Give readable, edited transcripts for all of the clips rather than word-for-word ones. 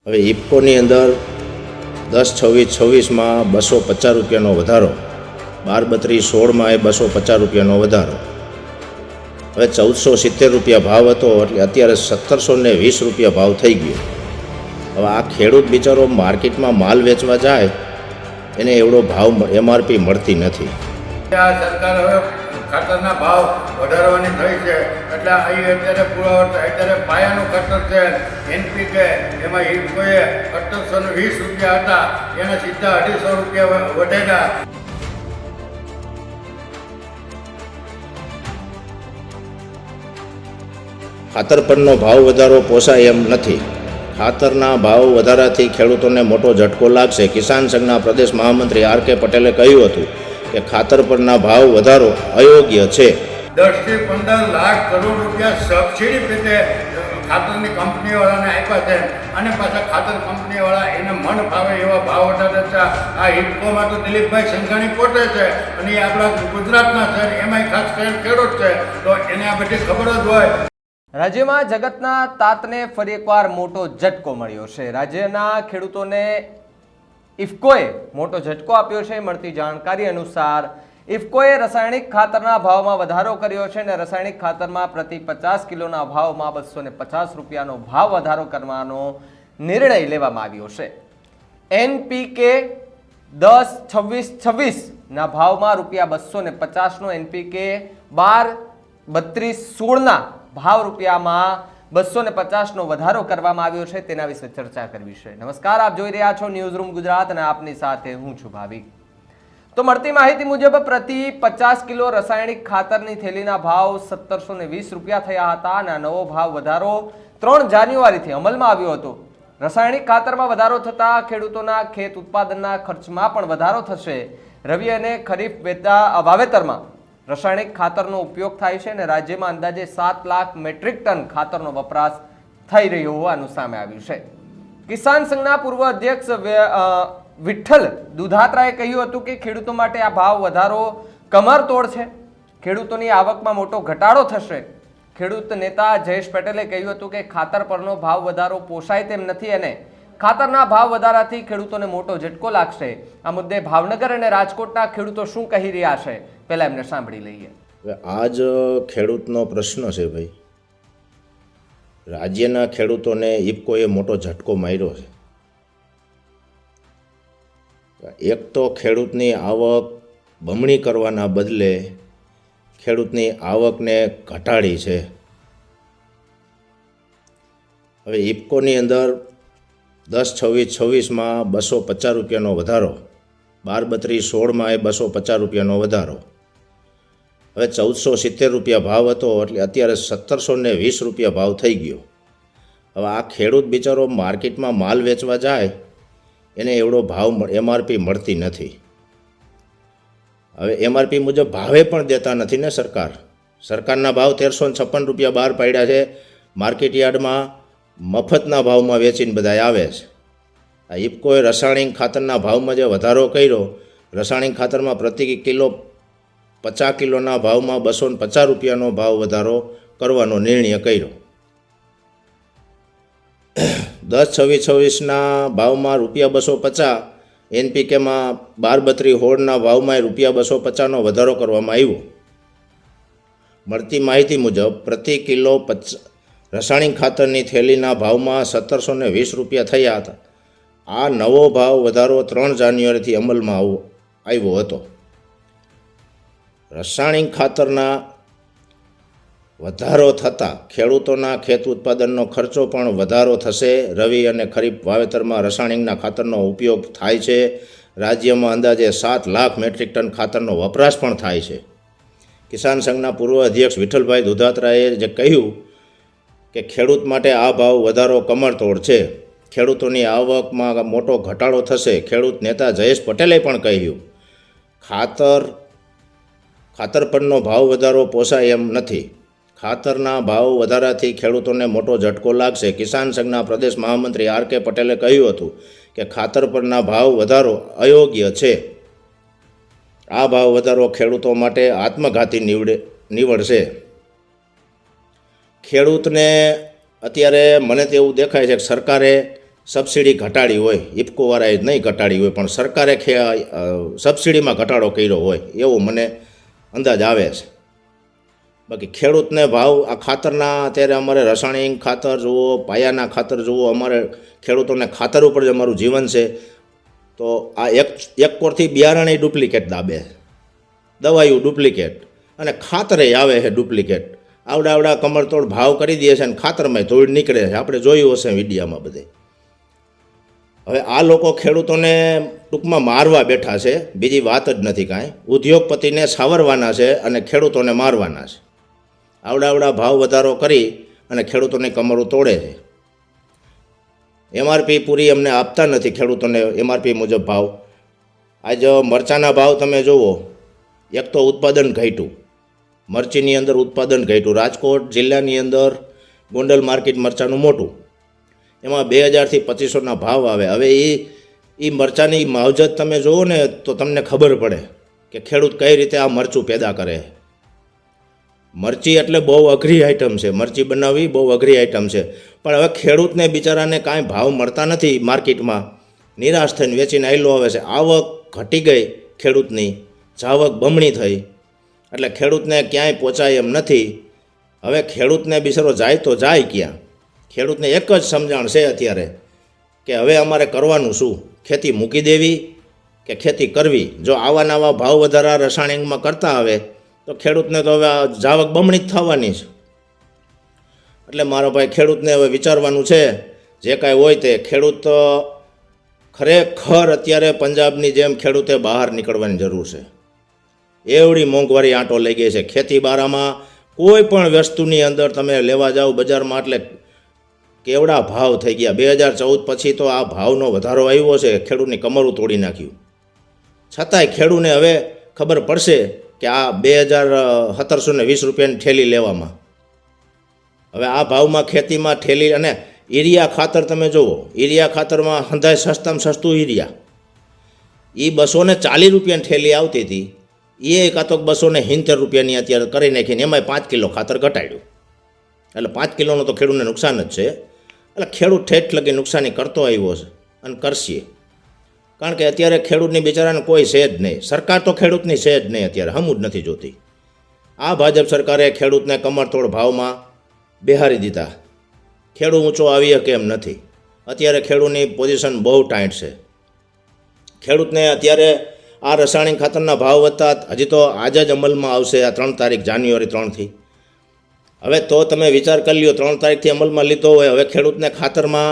હવે ઇફકોની અંદર 10-26-26માં 250 રૂપિયાનો વધારો, 12-32-16માં એ 250 રૂપિયાનો વધારો, હવે 1470 રૂપિયા ભાવ હતો એટલે અત્યારે 1720 રૂપિયા ભાવ થઈ ગયો। હવે આ ખેડૂત બિચારો માર્કેટમાં માલ વેચવા જાય એને એવડો ભાવ એમઆરપી મળતી નથી। આ સરકાર હવે ખાતરના ભાવ વધારવાની થઈ છે એટલે અહીં અત્યારે પુરાવર્તા અત્યારે પાયાનું ખાતર છે NPK, એમાં ઇફકોએ 1820 રૂપિયા હતા એને સીધા 250 રૂપિયા વધેલા। ખાતર પરનો ભાવ વધારો પોસાય એમ નથી। ખાતરના ભાવ વધારાથી ખેડૂતોને મોટો ઝટકો લાગશે। કિસાન સંઘના પ્રદેશ મહામંત્રી RK પટેલે કહ્યું હતું કે ખાતર પરના ભાવ વધારો અયોગ્ય છે। 10 થી 15 લાખ કરોડ રૂપિયા સબસિડી પેટે ખાતરની કંપનીવાળાને આપ્યા છે અને પાછા ખાતર કંપનીવાળા એને મન ફાવે એવા ભાવ વધારે છે। આ ઇફકોમાં તો દિલીપભાઈ સંઘાણી પોતે છે અને એ આપણા ગુજરાતના છે, એમાંય ખાસ કરીને ખેડૂત છે, તો એને આ બધી ખબર જ હોય। રાજ્યમાં જગતના તાતને ફરી એકવાર મોટો ઝટકો મળ્યો છે। રાજ્યના ખેડૂતોને ઇફકોએ મોટો ઝટકો આપ્યો છે। મળતી જાણકારી અનુસાર ઇફકોએ રાસાયણિક ખાતરના ભાવમાં વધારો કર્યો છે અને રાસાયણિક ખાતરમાં પ્રતિ 50 કિલોના ભાવમાં 250 રૂપિયાનો ભાવ વધારો કરવાનો નિર્ણય લેવામાં આવ્યો છે। NPK 10-26-26ના ભાવમાં ₹250નો, NPK 12-32-16ના ભાવ રૂપિયામાં 250નો વધારો કરવામાં આવ્યો છે। તેના વિશે ચર્ચા કરવી છે। નમસ્કાર, આપ જોઈ રહ્યા છો ન્યૂઝ રૂમ ગુજરાત અને આપની સાથે હું છું ભાવિક। તો મળતી માહિતી મુજબ પ્રતિ 50 કિલો રાસાયણિક ખાતરની થેલીના ભાવ 1720 રૂપિયા થયા હતા અને આ નવો ભાવ વધારો 3 જાન્યુઆરીથી અમલમાં આવ્યો હતો। રાસાયણિક ખાતરમાં વધારો થતાં ખેડૂતોના ખેત ઉત્પાદનના ખર્ચમાં પણ વધારો થશે। રવિ અને ખરીફ વાવેતરમાં રાસાયણિક ખાતરનો ઉપયોગ થાય છે અને રાજ્યમાં અંદાજે 7 લાખ મેટ્રિક ટન ખાતરનો વપરાશ થઈ રહ્યો હોવાનું સામે આવ્યું છે। કિસાન સંઘના પૂર્વ અધ્યક્ષ વિઠ્ઠલ દુધાત્રાએ કહ્યું હતું કે ખેડૂતો માટે આ ભાવ વધારો કમરતોડ છે। ખેડૂતોની આવકમાં મોટો ઘટાડો થશે। ખેડૂત નેતા જયેશ પટેલે કહ્યું હતું કે ખાતર પરનો ભાવ વધારો પોસાય તેમ નથી અને ખાતરના ભાવ વધારાથી ખેડૂતોને મોટો ઝટકો લાગશે। આ મુદ્દે ભાવનગર અને રાજકોટના ખેડૂતો શું કહી રહ્યા છે પહેલા એમને સાંભળી લઈએ। આ જ ખેડૂતનો પ્રશ્ન છે ભાઈ। રાજ્યના ખેડૂતોને ઇફકોએ મોટો ઝટકો માર્યો છે। એક તો ખેડૂતની આવક બમણી કરવાના બદલે ખેડૂતની આવકને ઘટાડી છે। હવે ઇફકોની અંદર 10-26-26માં 250 રૂપિયાનો વધારો, 12-32-16માં એ 250 રૂપિયાનો વધારો, હવે 1470 રૂપિયા ભાવ હતો એટલે અત્યારે 1720 રૂપિયા ભાવ થઈ ગયો। હવે આ ખેડૂત બિચારો માર્કેટમાં માલ વેચવા જાય એને એવડો ભાવ એમઆરપી મળતી નથી। હવે એમઆરપી મુજબ ભાવે પણ દેતા નથી ને સરકારના ભાવ 1356 રૂપિયા બહાર પાડ્યા છે। માર્કેટ યાર્ડમાં મફતના ભાવમાં વેચીને બધા આવે છે। આ ઇફકોએ રાસાયણિક ખાતરના ભાવમાં જે વધારો કર્યો, રાસાયણિક ખાતરમાં પ્રતિ કિલો 50 કિલોના ભાવમાં 250 રૂપિયાનો ભાવ વધારો કરવાનો નિર્ણય કર્યો। 10-26-26ના ભાવમાં ₹250, NPKમાં 12-32-16ના ભાવમાં ₹250નો વધારો કરવામાં આવ્યો। મળતી માહિતી મુજબ પ્રતિ કિલો રાસાયણિક ખાતરની થેલીના ભાવમાં 1720 રૂપિયા થયા હતા। આ નવો ભાવ વધારો 3 જાન્યુઆરીથી અમલમાં આવ્યો હતો। રાસાયણિક ખાતરના વધારો થતાં ખેડૂતોના ખેત ઉત્પાદનનો ખર્ચો પણ વધારો થશે। રવિ અને ખરીફ વાવેતરમાં રાસાયણિકના ખાતરનો ઉપયોગ થાય છે। રાજ્યમાં અંદાજે 7 લાખ મેટ્રિક ટન ખાતરનો વપરાશ પણ થાય છે। કિસાન સંઘના પૂર્વ અધ્યક્ષ વિઠ્ઠલભાઈ દુધાત્રાએ જે કહ્યું કે ખેડૂત માટે આ ભાવ વધારો કમરતોડ છે। ખેડૂતોની આવકમાં મોટો ઘટાડો થશે। ખેડૂત નેતા જયેશ પટેલે પણ કહ્યું ખાતર પરનો ભાવ વધારો પોસાય એમ નથી। ખાતરના ભાવ વધારાથી ખેડૂતોને મોટો ઝટકો લાગશે। કિસાન સંઘના પ્રદેશ મહામંત્રી RK પટેલે કહ્યું હતું કે ખાતર પરના ભાવ વધારો અયોગ્ય છે। આ ભાવ વધારો ખેડૂતો માટે આત્મઘાતી નીવડશે। ખેડૂતને અત્યારે મને તો એવું દેખાય છે કે સરકારે સબસિડી ઘટાડી હોય, ઇફકોવાળાએ નહીં ઘટાડી હોય, પણ સરકારે સબસિડીમાં ઘટાડો કર્યો હોય એવો મને અંદાજ આવે છે. બાકી ખેડૂતને ભાવ આ ખાતરના અત્યારે અમારે રાસાયણિક ખાતર જુઓ, પાયાના ખાતર જુઓ, અમારે ખેડૂતોને ખાતર ઉપર જ અમારું જીવન છે. તો આ એક કોરથી બિયારણે ડુપ્લિકેટ દાબે, દવાયું ડુપ્લિકેટ અને ખાતરે આવે છે ડુપ્લિકેટ. આવડા કમરતોડ ભાવ કરી દે છે અને ખાતરમાં ધૂળ નીકળે છે. આપણે જોયું હશે મીડિયામાં બધે. હવે આ લોકો ખેડૂતોને ટૂંકમાં મારવા બેઠા છે, બીજી વાત જ નથી કાંઈ. ઉદ્યોગપતિને સાવરવાના છે અને ખેડૂતોને મારવાના છે. આવડા ભાવ વધારો કરી અને ખેડૂતોની કમરો તોડે છે. એમઆરપી પૂરી અમને આપતા નથી ખેડૂતોને, એમઆરપી મુજબ ભાવ. આજ મરચાંના ભાવ તમે જુઓ, એક તો ઉત્પાદન ઘટ્યું, મરચીની અંદર ઉત્પાદન ઘટ્યું. રાજકોટ જિલ્લાની અંદર ગોંડલ માર્કેટ મરચાંનું મોટું, એમાં 2000થી 2500ના ભાવ આવે. હવે એ મરચાંની માવજત તમે જુઓ ને તો તમને ખબર પડે કે ખેડૂત કઈ રીતે આ મરચું પેદા કરે. મરચી એટલે બહુ અઘરી આઈટમ છે, મરચી બનાવવી બહુ અઘરી આઈટમ છે. પણ હવે ખેડૂતને બિચારાને કાંઈ ભાવ મળતા નથી માર્કેટમાં, નિરાશ થઈને વેચીને આયલો આવે છે. આવક ઘટી ગઈ ખેડૂતની, જાવક બમણી થઈ, એટલે ખેડૂતને ક્યાંય પહોંચાય એમ નથી. હવે ખેડૂતને બિચારો જાય તો જાય ક્યાં? ખેડૂતને એક જ સમજણ છે અત્યારે કે હવે અમારે કરવાનું શું? ખેતી મૂકી દેવી કે ખેતી કરવી? જો આવા નવા ભાવ વધારા રાસાયણિકમાં કરતા આવે તો ખેડૂતને તો હવે જાવક બમણી જ થવાની છે. એટલે મારો ભાઈ ખેડૂતને હવે વિચારવાનું છે, જે કાંઈ હોય તે. ખેડૂત ખરેખર અત્યારે પંજાબની જેમ ખેડૂતે બહાર નીકળવાની જરૂર છે. એવડી મોંઘવારી આંટો લઈ ગઈ છે. ખેતી બારામાં કોઈ પણ વસ્તુની અંદર તમે લેવા જાઓ બજારમાં એટલે કેવડા ભાવ થઈ ગયા. 2014 પછી તો આ ભાવનો વધારો આવ્યો છે, ખેડૂતની કમરું તોડી નાખ્યું. છતાંય ખેડૂતને હવે ખબર પડશે કે આ 1720 રૂપિયાની થેલી લેવામાં, હવે આ ભાવમાં ખેતીમાં થેલી. અને યુરિયા ખાતર તમે જુઓ, યુરિયા ખાતરમાં હંધાય સસ્તામાં સસ્તું યુરિયા, એ 240 રૂપિયાની થેલી આવતી હતી, એ કાં તો 270 રૂપિયાની અત્યારે કરી નાખીને એમાંય 5 કિલો ખાતર ઘટાડ્યું. એટલે 5 કિલોનું તો ખેડૂતને નુકસાન જ છે. એટલે ખેડૂત ઠેઠ લગી નુકસાની કરતો આવ્યો છે અને કરશે. કારણ કે અત્યારે ખેડૂતની બિચારાને કોઈ છે જ નહીં. સરકાર તો ખેડૂતની છે જ નહીં, અત્યારે હમું જ નથી જોતી. આ ભાજપ સરકારે ખેડૂતને કમરતોડ ભાવમાં બેહારી દીધા. ખેડૂત ઊંચો આવી શકે એમ નથી. અત્યારે ખેડૂતની પોઝિશન બહુ ટાઈટ છે. ખેડૂતને અત્યારે આ રાસાયણિક ખાતરના ભાવ વધતા હજી તો આજે જ અમલમાં આવશે, આ 3 તારીખ જાન્યુઆરી 3થી. હવે તો તમે વિચાર કરી લ્યો, 3 તારીખથી અમલમાં લીધો હોય. હવે ખેડૂતને ખાતરમાં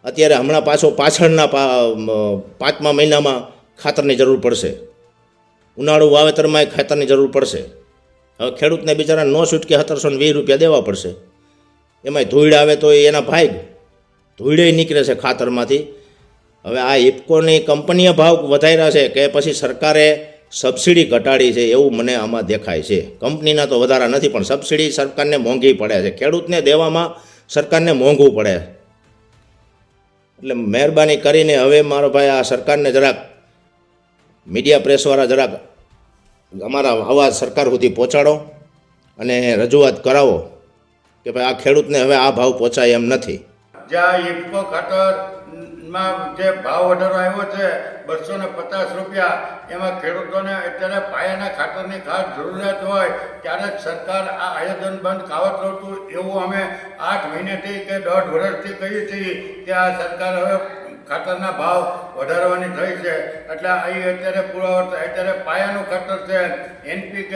અત્યારે હમણાં પાછળના 5મા મહિનામાં ખાતરની જરૂર પડશે. ઉનાળુ વાવેતરમાં ખાતરની જરૂર પડશે. હવે ખેડૂતને બિચારા નો છૂટકે 1720 રૂપિયા દેવા પડશે. એમાંય ધૂળ આવે તો એના ભાગ ધૂળે નીકળે છે ખાતરમાંથી. હવે આ ઇફકોની કંપનીએ ભાવ વધાર્યા છે કે પછી સરકારે સબસિડી ઘટાડી છે એવું મને આમાં દેખાય છે. કંપનીના તો વધારા નથી, પણ સબસિડી સરકારને મોંઘી પડે છે. ખેડૂતને દેવામાં સરકારને મોંઘું પડે. એટલે મહેરબાની કરીને હવે મારો ભાઈ આ સરકારને જરાક, મીડિયા પ્રેસવાળા જરાક અમારા અવાજ સરકાર સુધી પહોંચાડો અને રજૂઆત કરાવો કે ભાઈ આ ખેડૂતને હવે આ ભાવ પહોંચાય એમ નથી. જ્યાં ઇફકો ખાતરમાં જે ભાવ વધારો આવ્યો છે 250 રૂપિયા, એમાં ખેડૂતોને અત્યારે પાયાના ખાતરની ખાસ જરૂરિયાત હોય ત્યારે જ સરકાર આ આયોજન બંધ કાવતરું હતું એવું અમે 8 મહિનાથી કે 1.5 વર્ષથી કહીએ છીએ કે આ સરકાર હવે ખાતરના ભાવ વધારવાની થઈ છે. એટલે અહીં અત્યારે પુરાવા અત્યારે પાયાનું ખાતર છે NPK,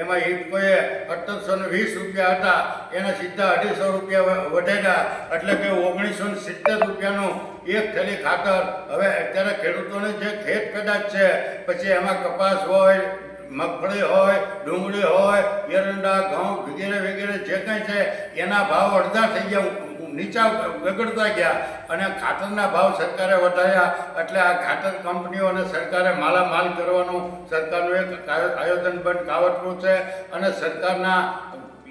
એમાં ઇફકોએ 1820 રૂપિયા હતા, એના સીધા 250 રૂપિયા વધાર્યા, એટલે કે 1970 રૂપિયાનું એક થેલી ખાતર. હવે અત્યારે ખેડૂતોને જે ખેત પેદાશ છે, પછી એમાં કપાસ હોય, મગફળી હોય, ડુંગળી હોય, એરંડા, ઘઉં વગેરે જે કંઈ છે એના ભાવ અડધા થઈ ગયા, નીચા ગગડતા ગયા. અને ખાતરના ભાવ સરકારે વધાર્યા. એટલે આ ખાતર કંપનીઓ અને સરકારે માલામાલ કરવાનું સરકારનું એક આયોજન બંધ કાવતરું છે અને સરકારના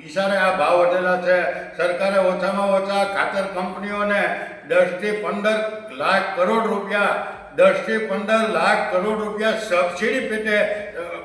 ઈશારે આ ભાવ વધેલા છે. સરકારે ઓછામાં ઓછા ખાતર કંપનીઓને 10 થી 15 લાખ કરોડ રૂપિયા 10 થી 15 લાખ કરોડ રૂપિયા સબસિડી પેટે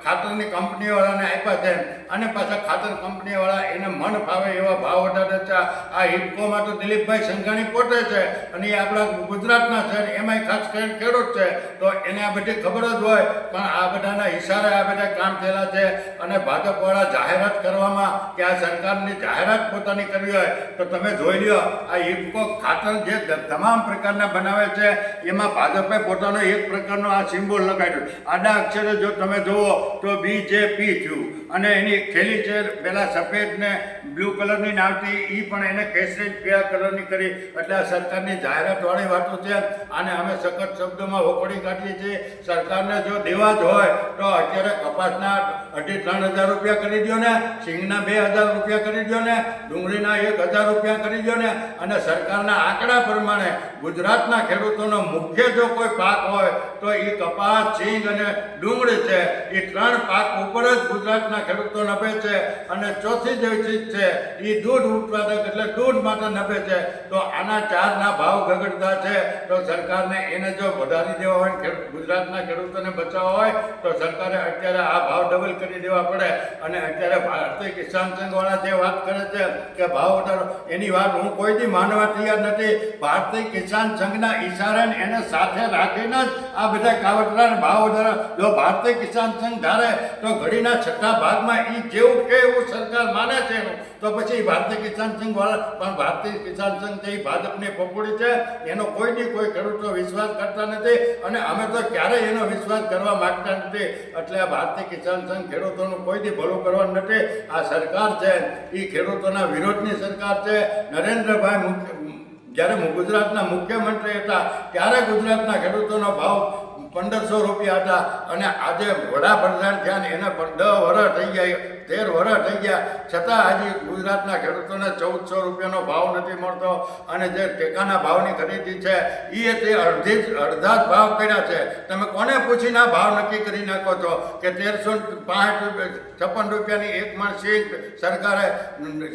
ખાતરની કંપનીવાળાને આપ્યા છે અને પાછા ખાતર કંપનીવાળા એને મન ફાવે એવા ભાવ વધારે છે. આ ઇફકોમાં તો દિલીપભાઈ સંઘાણી પોતે છે અને એ આપણા ગુજરાતના છે અને એમાંય ખાસ કરીને ખેડૂત છે, તો એને આ બધી ખબર જ હોય. પણ આ બધાના ઈશારે આ બધા કામ થયેલા છે અને ભાજપવાળા જાહેરાત કરવામાં કે આ સરકારની જાહેરાત પોતાની કરવી હોય તો તમે જોઈ લ્યો, આ ઇફકો ખાતર જે તમામ પ્રકારના બનાવે છે એમાં ભાજપે પોતાનો એક પ્રકારનો આ સિમ્બોલ લગાડ્યો. આડા અક્ષરે જો તમે જુઓ તો બીજેપી થયું અને એની થેલી છે પેલા સફેદ ને બ્લુ કલરની નાવતી એ પણ એને કેસરી પીળા કલરની કરી. એટલે આ સરકારની જાહેરાતવાળી વાતો છે. આને અમે સખત શબ્દોમાં વખોડી કાઢીએ છીએ. સરકારને જો દેવા જ હોય તો અત્યારે કપાસના 2,500-3,000 રૂપિયા કરી દો ને, સિંગના 2,000 રૂપિયા કરી દો ને, ડુંગળીના 1,000 રૂપિયા કરી દો ને. અને સરકારના આંકડા પ્રમાણે ગુજરાતના ખેડૂતોનો મુખ્ય જો કોઈ પાક હોય તો એ કપાસ, સિંગ અને ડુંગળી છે. એ 3 પાક ઉપર જ ગુજરાતના ખેડૂતો નભે છે. અને ચોથી જે ચીજ છે એ દૂધ ઉત્પાદક એટલે દૂધ માટે નભે છે. તો આના 4ના ભાવ ગગડતા છે. તો સરકારને એને જો વધારી દેવા હોય, ગુજરાતના ખેડૂતોને બચાવવા હોય તો સરકારે અત્યારે આ ભાવ ડબલ કરી દેવા પડે. અને અત્યારે ભારતીય કિસાન સંઘવાળા જે વાત કરે છે કે ભાવ વધારો, એની વાત હું કોઈથી માનવા તૈયાર નથી. ભારતીય કિસાન સંઘના ઈશારે એને સાથે રાખીને જ આ બધા કાવતરા ભાવ વધારો. જો ભારતીય કિસાન સંઘ ધારે તો ઘડીના 6થા ભાગમાં એ જેવું કે એવું સરકાર માને છે એનું, તો પછી ભારતીય કિસાન સંઘ વાળા પણ ભારતીય કિસાન સંઘ જે ભાજપની પપોડી છે એનો કોઈની કોઈ ખેડૂતો વિશ્વાસ કરતા નથી અને અમે તો ક્યારેય એનો વિશ્વાસ કરવા માંગતા નથી. એટલે આ ભારતીય કિસાન સંઘ ખેડૂતોનું કોઈથી ભલું કરવાનું નથી. આ સરકાર છે એ ખેડૂતોના વિરોધની સરકાર છે. નરેન્દ્રભાઈ જ્યારે ગુજરાતના મુખ્યમંત્રી હતા ત્યારે ગુજરાતના ખેડૂતોનો ભાવ 1,500 રૂપિયા હતા અને આજે વડાપ્રધાન થયા ને એને 10 વર્ષ થઈ ગયા, 13 વર્ષ થઈ ગયા, છતાં હજી ગુજરાતના ખેડૂતોને 1,400 રૂપિયાનો ભાવ નથી મળતો. અને જે ટેકાના ભાવની ખરીદી છે એ તે અડધા જ ભાવ કર્યા છે. તમે કોને પૂછીને આ ભાવ નક્કી કરી નાખો છો કે 1,356 રૂપિયાની એક મણ સિંગ સરકારે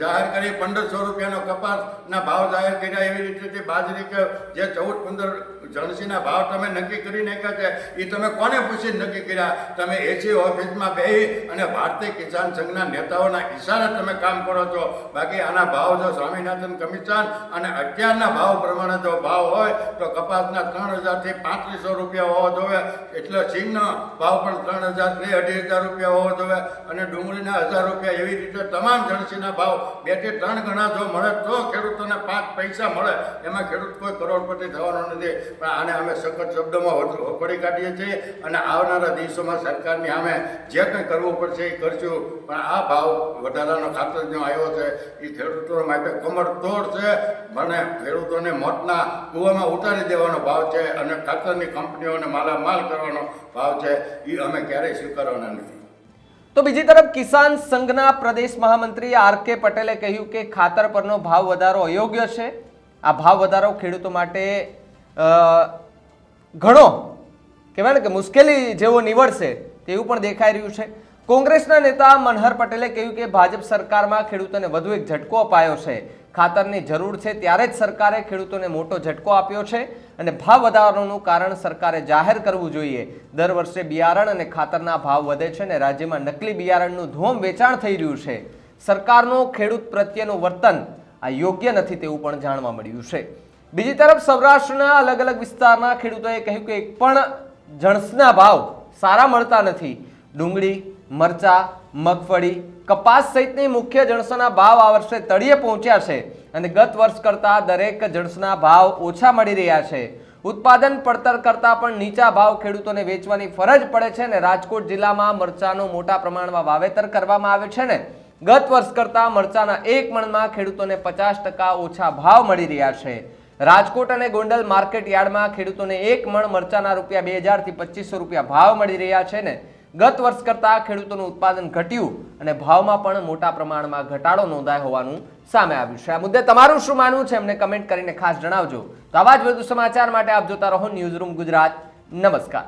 જાહેર કરી, 1,500 રૂપિયાનો કપાસના ભાવ જાહેર કર્યા. એવી રીતે બાજરી કે જે 14-15 જણસીના ભાવ તમે નક્કી કરી નાખ્યા છે એ તમે કોને પૂછીને નક્કી કર્યા? તમે એસી ઓફિસમાં બેસી અને ભારતીય કિસાન સંઘના નેતાઓના ઈશારે તમે કામ કરો છો. બાકી આના ભાવ જો સ્વામિનાથન કમિશન અને અત્યારના ભાવ પ્રમાણે જો ભાવ હોય તો કપાસના 3,000 થી 3,500 રૂપિયા હોવો જોઈએ. એટલે સિંગનો ભાવ પણ 3,000 થી 2,500 રૂપિયા હોવો જોઈએ અને ડુંગળીના 1,000 રૂપિયા. એવી રીતે તમામ જણસીના ભાવ 2 થી 3 ગણા જો મળે તો ખેડૂતોને 5 પૈસા મળે. એમાં ખેડૂત કોઈ કરોડપતિ થવાનો નથી. પણ આને અમે સખત શબ્દોમાં વખોડી કાઢીએ છીએ અને આવનારા દિવસોમાં સરકારની સામે જે કંઈ કરવું પડશે એ કરશું. પણ આ ભાવ વધારાનો ખાતર જો આવ્યો છે એ ખેડૂતો માટે કમરતોડ છે. મને ખેડૂતોને મોતના કૂવામાં ઉતારી દેવાનો ભાવ છે અને ખાતરની કંપનીઓને માલામાલ કરવાનો ભાવ છે. એ અમે ક્યારેય સ્વીકારવાના નથી. તો બીજી તરફ કિસાન સંઘના પ્રદેશ મહામંત્રી આર.કે. પટેલે કહ્યું કે ખાતર પરનો ભાવ વધારો અયોગ્ય છે. આ ભાવ વધારો ખેડૂતો માટે ઘણો કહેવાય ને કે મુશ્કેલી જેવો નીવડશે તેવું પણ દેખાઈ રહ્યું છે. કોંગ્રેસના નેતા મનહર પટેલે કહ્યું કે ભાજપ સરકારમાં ખેડૂતોને વધુ એક ઝટકો અપાયો છે. ખાતરની જરૂર છે ત્યારે જ સરકારે ખેડૂતોને મોટો ઝટકો આપ્યો છે અને ભાવ વધારાનું કારણ સરકારે જાહેર કરવું જોઈએ. દર વર્ષે બિયારણ અને ખાતરના ભાવ વધે છે અને રાજ્યમાં નકલી બિયારણનું ધોમ વેચાણ થઈ રહ્યું છે. સરકારનું ખેડૂત પ્રત્યેનું વર્તન આ યોગ્ય નથી તેવું પણ જાણવા મળ્યું છે. બીજી તરફ સૌરાષ્ટ્રના અલગ અલગ વિસ્તારના ખેડૂતોએ કહ્યું કે એક પણ જણસના ભાવ સારા મળતા નથી. ડુંગળી, મરચા, મગફળી, કપાસ સહિતની મુખ્ય જણસના ભાવ આ વર્ષે તળિયે પહોંચ્યા છે અને ગત વર્ષ કરતાં દરેક જણસના ભાવ ઓછા મળી રહ્યા છે. ઉત્પાદન પડતર કરતાં પણ નીચા ભાવ ખેડૂતોને વેચવાની ફરજ પડે છે અને રાજકોટ જિલ્લામાં મરચાનું મોટા પ્રમાણમાં વાવેતર કરવામાં આવે છે ને ગત વર્ષ કરતાં મરચાના એક મણમાં ખેડૂતોને 50% ઓછા ભાવ મળી રહ્યા છે. રાજકોટ અને ગોંડલ માર્કેટ યાર્ડમાં ખેડૂતોને એક મણ મરચાના રૂપિયા 2,000 થી 2,500 રૂપિયા ભાવ મળી રહ્યા છે ને ગત વર્ષ કરતાં ખેડૂતોનું ઉત્પાદન ઘટ્યું અને ભાવમાં પણ મોટા પ્રમાણમાં ઘટાડો નોંધાયો હોવાનું સામે આવ્યું છે. આ મુદ્દે તમારું શું માનવું છે અમને કમેન્ટ કરીને ખાસ જણાવજો. તો આવા જ વધુ સમાચાર માટે આપ જોતા રહો ન્યૂઝરૂમ ગુજરાત. નમસ્કાર.